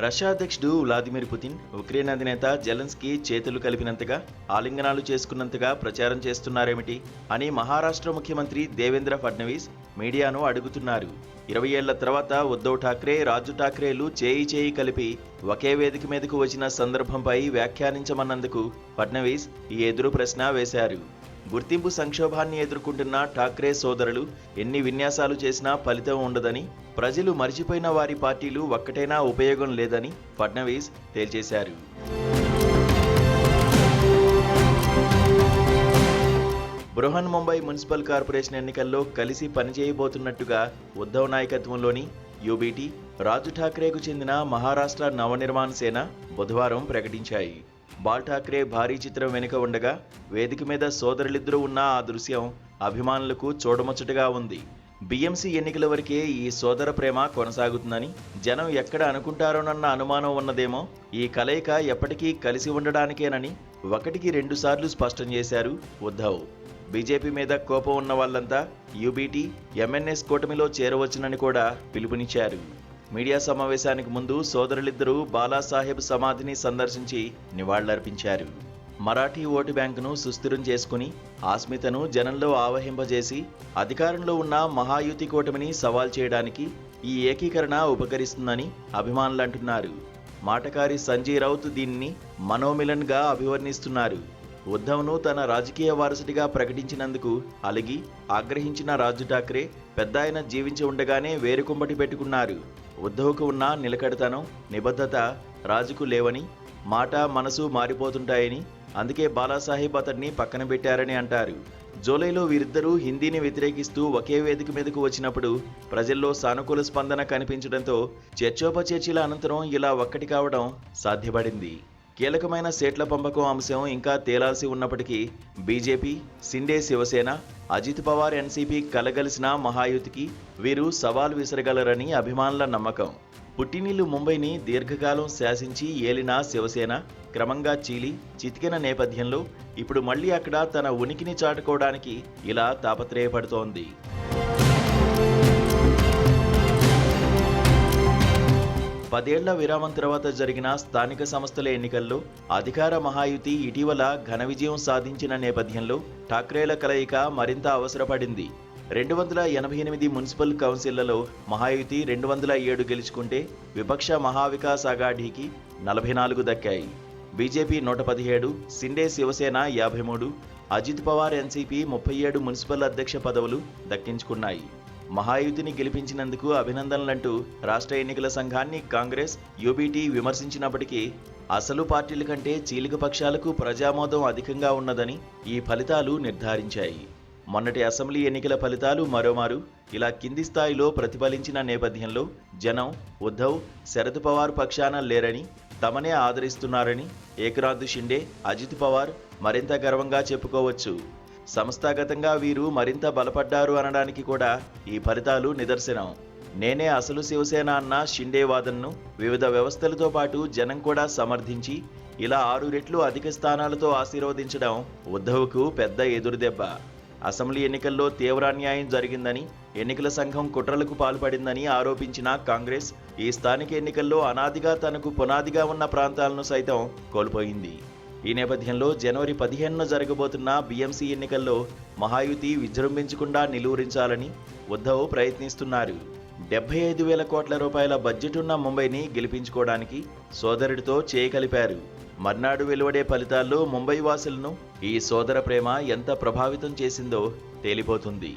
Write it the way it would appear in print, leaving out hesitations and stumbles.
Russia అధ్యక్షుడు Vladimir Putin Ukraine అధినేత Zelensky చేతులు కలిపినంతగా ఆలింగనాలు చేసుకున్నంతగా ప్రచారం చేస్తున్నారేమిటి అని మహారాష్ట్ర ముఖ్యమంత్రి దేవేంద్ర ఫడ్నవీస్ మీడియాను అడుగుతున్నారు. 20 ఏళ్ల తర్వాత ఉద్ధవ్ ఠాక్రే, రాజు ఠాక్రేలు చేయి కలిపి ఒకే వేదిక మీదకు వచ్చిన సందర్భంపై వ్యాఖ్యానించమన్నందుకు ఫడ్నవీస్ ఈ ఎదురు ప్రశ్న వేశారు. గుర్తింపు సంక్షోభాన్ని ఎదుర్కొంటున్న ఠాక్రే సోదరులు ఎన్ని విన్యాసాలు చేసినా ఫలితం ఉండదని, ప్రజలు మరిచిపోయిన వారి పార్టీలు ఒక్కటైనా ఉపయోగం లేదని ఫడ్నవీస్ తేల్చేశారు. బృహన్ ముంబై మున్సిపల్ కార్పొరేషన్ ఎన్నికల్లో కలిసి పనిచేయబోతున్నట్టుగా ఉద్ధవ్ నాయకత్వంలోని యూబీటీ, రాజు ఠాక్రేకు చెందిన మహారాష్ట్ర నవనిర్మాణ సేన బుధవారం ప్రకటించాయి. బాల్ ఠాక్రే భారీ చిత్రం వెనుక ఉండగా వేదిక మీద సోదరులిద్దరూ ఉన్న ఆ దృశ్యం అభిమానులకు చూడముచ్చటగా ఉంది. బీఎంసీ ఎన్నికల వరకే ఈ సోదర ప్రేమ కొనసాగుతుందని జనం ఎక్కడ అనుకుంటారోనన్న అనుమానం ఉన్నదేమో. ఈ కలయిక ఎప్పటికీ కలిసి ఉండడానికేనని 1కి 2 సార్లు స్పష్టం చేశారు ఉద్ధవ్. బీజేపీ మీద కోపం ఉన్న వాళ్ళంతా యూబీటీ, ఎంఎన్ఎస్ కూటమిలో చేరవచ్చునని కూడా పిలుపునిచ్చారు. మీడియా సమావేశానికి ముందు సోదరులిద్దరూ బాలాసాహెబ్ సమాధిని సందర్శించి నివాళులర్పించారు. మరాఠీ ఓటు బ్యాంకును సుస్థిరం చేసుకుని ఆస్మితను జనంలో ఆవహింపజేసి అధికారంలో ఉన్న మహాయుతి కూటమిని సవాల్ చేయడానికి ఈ ఏకీకరణ ఉపకరిస్తుందని అభిమానులు అంటున్నారు. మాటకారి సంజయ్ రౌత్ దీన్ని మనోమిలన్గా అభివర్ణిస్తున్నారు. ఉద్ధవ్ను తన రాజకీయ వారసుడిగా ప్రకటించినందుకు అలిగి ఆగ్రహించిన రాజు ఠాక్రే పెద్దాయన జీవించి ఉండగానే వేరుకుంబటి పెట్టుకున్నారు. ఉద్ధవ్కు ఉన్న నిలకడతనం, నిబద్ధత రాజుకు లేవని, మాట మనసు మారిపోతుంటాయని, అందుకే బాలాసాహెబ్ అతన్ని పక్కన పెట్టారని అంటారు. జూలైలో వీరిద్దరూ హిందీని వ్యతిరేకిస్తూ ఒకే వేదిక మీదకు వచ్చినప్పుడు ప్రజల్లో సానుకూల స్పందన కనిపించడంతో చర్చోపచర్చల అనంతరం ఇలా ఒక్కటి కావడం సాధ్యపడింది. కీలకమైన సీట్ల పంపకం అంశం ఇంకా తేలాల్సి ఉన్నప్పటికీ బీజేపీ, సిండే శివసేన, అజిత్ పవార్ ఎన్సీపీ కలగలిసిన మహాయుతికి వీరు సవాల్ విసరగలరని అభిమానుల నమ్మకం. పుట్టినిల్లు ముంబైని దీర్ఘకాలం శాసించి ఏలిన శివసేన క్రమంగా చీలి చితికిన నేపథ్యంలో ఇప్పుడు మళ్లీ అక్కడ తన ఉనికిని చాటుకోవడానికి ఇలా తాపత్రయపడుతోంది. పదేళ్ల విరామం తర్వాత జరిగిన స్థానిక సంస్థల ఎన్నికల్లో అధికార మహాయుతి ఇటీవల ఘన విజయం సాధించిన నేపథ్యంలో ఠాక్రేల కలయిక మరింత అవసరపడింది. 288 మున్సిపల్ కౌన్సిళ్లలో మహాయుతి 207 గెలుచుకుంటే విపక్ష మహావికాస్ అఘాడీకి 44 దక్కాయి. BJP 117, Shinde Shiv Sena 53, Ajit Pawar NCP 37 municipal అధ్యక్ష పదవులు దక్కించుకున్నాయి. మహాయుతిని గెలిపించినందుకు అభినందనలంటూ రాష్ట్ర ఎన్నికల సంఘాన్ని కాంగ్రెస్, యూబీటీ విమర్శించినప్పటికీ అసలు పార్టీల కంటే చీలిక పక్షాలకు ప్రజామోదం అధికంగా ఉన్నదని ఈ ఫలితాలు నిర్ధారించాయి. మొన్నటి అసెంబ్లీ ఎన్నికల ఫలితాలు మరోమారు ఇలా కింది స్థాయిలో ప్రతిఫలించిన నేపథ్యంలో జనం ఉద్ధవ్, శరద్ పవార్ పక్షాన లేరని, తమనే ఆదరిస్తున్నారని ఏక్నాథ్ షిండే, అజిత్ పవార్ మరింత గర్వంగా చెప్పుకోవచ్చు. సంస్థాగతంగా వీరు మరింత బలపడ్డారు అనడానికి కూడా ఈ ఫలితాలు నిదర్శనం. నేనే అసలు శివసేన అన్న షిండే వాదనను వివిధ వ్యవస్థలతో పాటు జనం కూడా సమర్థించి ఇలా 6 రెట్లు అధిక స్థానాలతో ఆశీర్వదించడం ఉద్ధవ్కు పెద్ద ఎదురుదెబ్బ. అసెంబ్లీ ఎన్నికల్లో తీవ్ర అన్యాయం జరిగిందని, ఎన్నికల సంఘం కుట్రలకు పాల్పడిందని ఆరోపించిన కాంగ్రెస్ ఈ స్థానిక ఎన్నికల్లో అనాదిగా తనకు పునాదిగా ఉన్న ప్రాంతాలను సైతం కోల్పోయింది. ఈ నేపథ్యంలో జనవరి 15న జరగబోతున్న బీఎంసీ ఎన్నికల్లో మహాయుతి విజృంభించకుండా నిలువరించాలని ఉద్ధవ్ ప్రయత్నిస్తున్నారు. 75,000 కోట్ల రూపాయల బడ్జెట్ ఉన్న ముంబైని గెలిపించుకోవడానికి సోదరుడితో చేయగలిపారు. మర్నాడు వెలువడే ఫలితాల్లో ముంబై వాసులను ఈ సోదర ప్రేమ ఎంత ప్రభావితం చేసిందో తేలిపోతుంది.